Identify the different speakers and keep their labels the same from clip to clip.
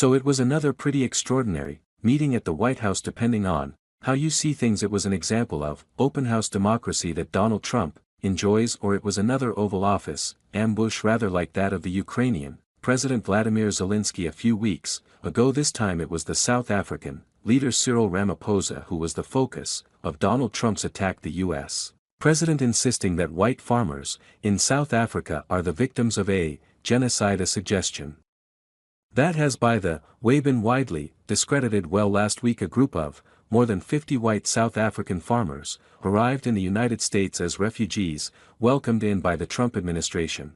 Speaker 1: So it was another pretty extraordinary meeting at the White House. Depending on how you see things, it was an example of open house democracy that Donald Trump enjoys, or it was another Oval Office ambush rather like that of the Ukrainian President Vladimir Zelensky a few weeks ago. This time it was the South African leader Cyril Ramaphosa who was the focus of Donald Trump's attack. The U.S. president insisting that white farmers in South Africa are the victims of a genocide, a suggestion that has by the way been widely discredited. Well, last week a group of more than 50 white South African farmers arrived in the United States as refugees, welcomed in by the Trump administration.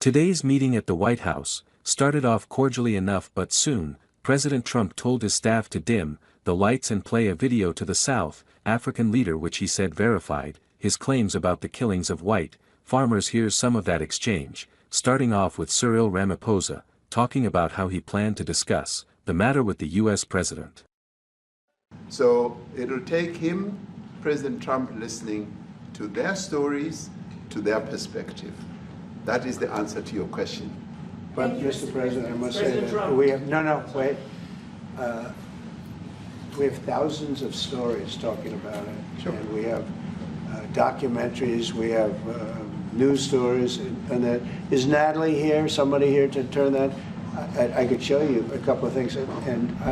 Speaker 1: Today's meeting at the White House started off cordially enough, but soon, President Trump told his staff to dim the lights and play a video to the South African leader which he said verified his claims about the killings of white farmers. Here's some of that exchange, starting off with Cyril Ramaphosa talking about how he planned to discuss the matter with the U.S. president.
Speaker 2: So it'll take him, President Trump, listening to their stories, to their perspective. That is the answer to your question.
Speaker 3: But, Mr. President, I must say that we have, wait. We have thousands of stories talking about it.
Speaker 2: Sure.
Speaker 3: And we have documentaries, we have news stories, and that. Is Natalie here, somebody here to turn that? I could show you a couple of things, and I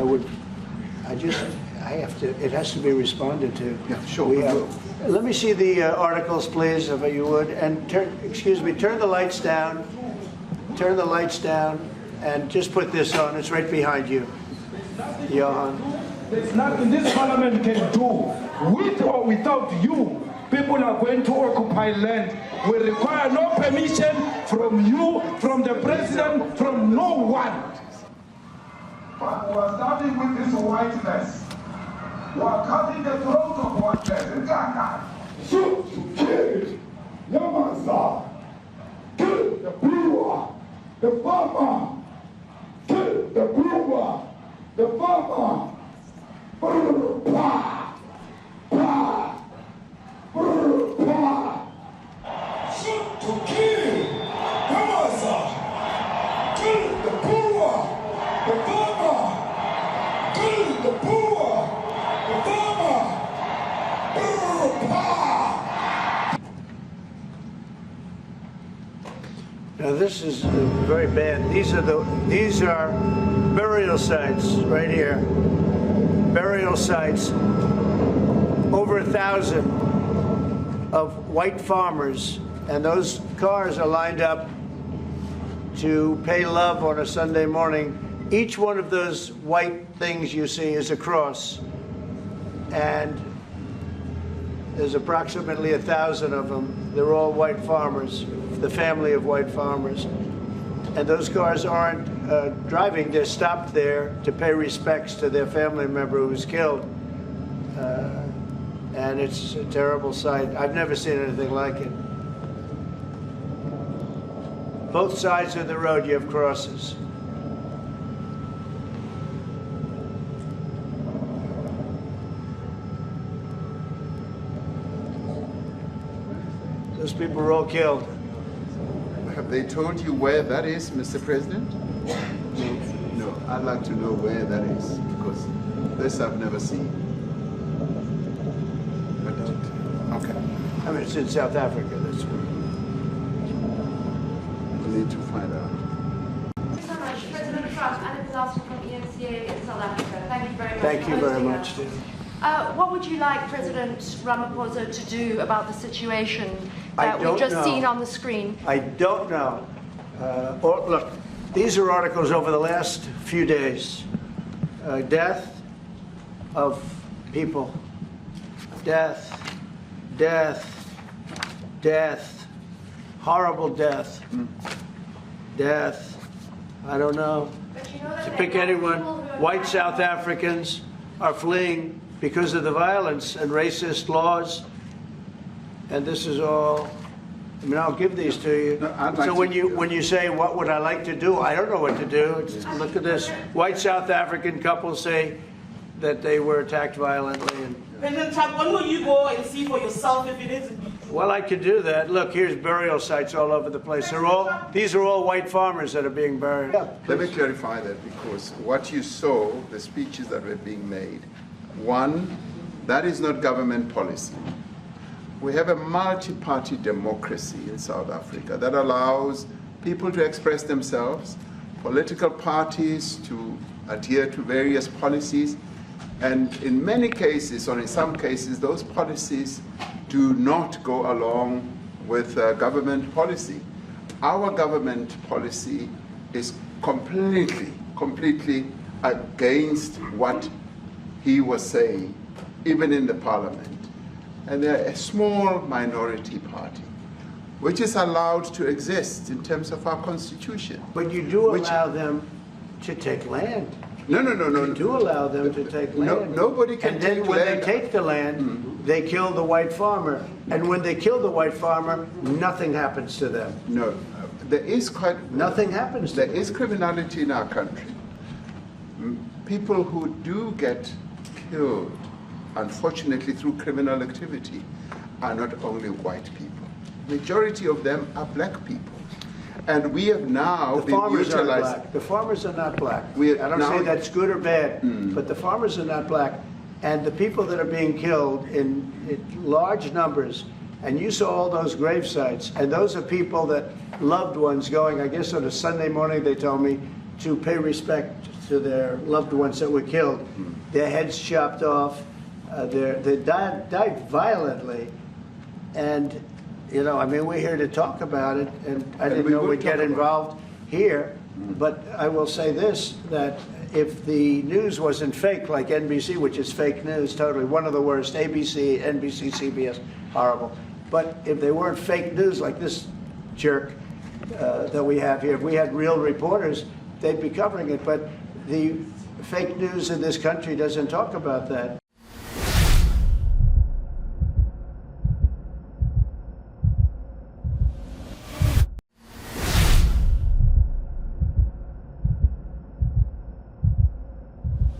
Speaker 3: have to, it has to be responded to.
Speaker 2: Yeah, sure.
Speaker 3: Let me see the articles, please, if you would, and turn the lights down. Turn the lights down, and just put this on. It's right behind you, Johan.
Speaker 4: There's nothing this parliament can do. With or without you, people are going to occupy land. We require no permission from you, from the president, from no one. But we are starting with this whiteness. We are cutting the throat of whiteness. Shoot, kill, Yamasa, kill the brewer, the farmer, kill the brewer, the farmer. Pa, pa, pa. Shoot to kill, Yamasa, kill the brewer, the farmer, kill the brewer, the farmer.
Speaker 3: Now this is very bad. These are burial sites right here. Burial sites. Over 1,000 of white farmers, and those cars are lined up to pay love on a Sunday morning. Each one of those white things you see is a cross, and there's approximately 1,000 of them. They're all white farmers, the family of white farmers. And those cars aren't driving, they're stopped there to pay respects to their family member who was killed. And it's a terrible sight. I've never seen anything like it. Both sides of the road you have crosses. Those people were all killed.
Speaker 2: Have they told you where that is, Mr. President? No, I'd like to know where that is, because this I've never seen. But, okay.
Speaker 3: I mean, it's in South Africa, that's where.
Speaker 2: We need to find out.
Speaker 5: Thank you so much. President Trump, Anna Disaster from ENCA in South Africa. Thank you very much.
Speaker 3: Thank you very much.
Speaker 5: What would you like President Ramaphosa to do about the situation that we've just seen on the screen?
Speaker 3: I don't know. Look, these are articles over the last few days. Death of people. Death. Death. Death. Horrible death. Death. I don't know.
Speaker 5: But you know that
Speaker 3: To pick anyone, white South Africans are fleeing because of the violence and racist laws. And this is all, I mean, I'll give these to you.
Speaker 2: No,
Speaker 3: so when you say, what would I like to do? I don't know what to do. Look at this. White South African couple say that they were attacked violently.
Speaker 6: President Trump, when will you go and see for yourself if it is
Speaker 3: Well, I could do that. Look, here's burial sites all over the place. These are all white farmers that are being buried.
Speaker 2: Let me clarify that, because what you saw, the speeches that were being made, one, that is not government policy. We have a multi-party democracy in South Africa that allows people to express themselves, political parties to adhere to various policies, and in many cases, or in some cases, those policies do not go along with government policy. Our government policy is completely against what he was saying, even in the parliament. And they're a small minority party, which is allowed to exist in terms of our constitution.
Speaker 3: But you do allow them to take land.
Speaker 2: No.
Speaker 3: You do allow them to take land.
Speaker 2: Nobody can take land.
Speaker 3: And then when they take the land, they kill the white farmer. And when they kill the white farmer, nothing happens to them.
Speaker 2: No, there is
Speaker 3: Nothing happens to them.
Speaker 2: There is criminality in our country. People who do get killed, unfortunately through criminal activity, are not only white people. Majority of them are black people. And we have now
Speaker 3: The farmers are black. The farmers are not black. I don't say that's good or bad, but the farmers are not black. And the people that are being killed in large numbers, and you saw all those grave sites, and those are people that loved ones going, I guess on a Sunday morning, they told me, to pay respect to their loved ones that were killed. Their heads chopped off. They died violently. And you know, I mean, we're here to talk about it, and I didn't know we'd get involved here. But I will say this, that if the news wasn't fake, like NBC, which is fake news, totally, one of the worst, ABC, NBC, CBS, horrible. But if they weren't fake news like this jerk that we have here, if we had real reporters, they'd be covering it. But the fake news in this country doesn't talk about that.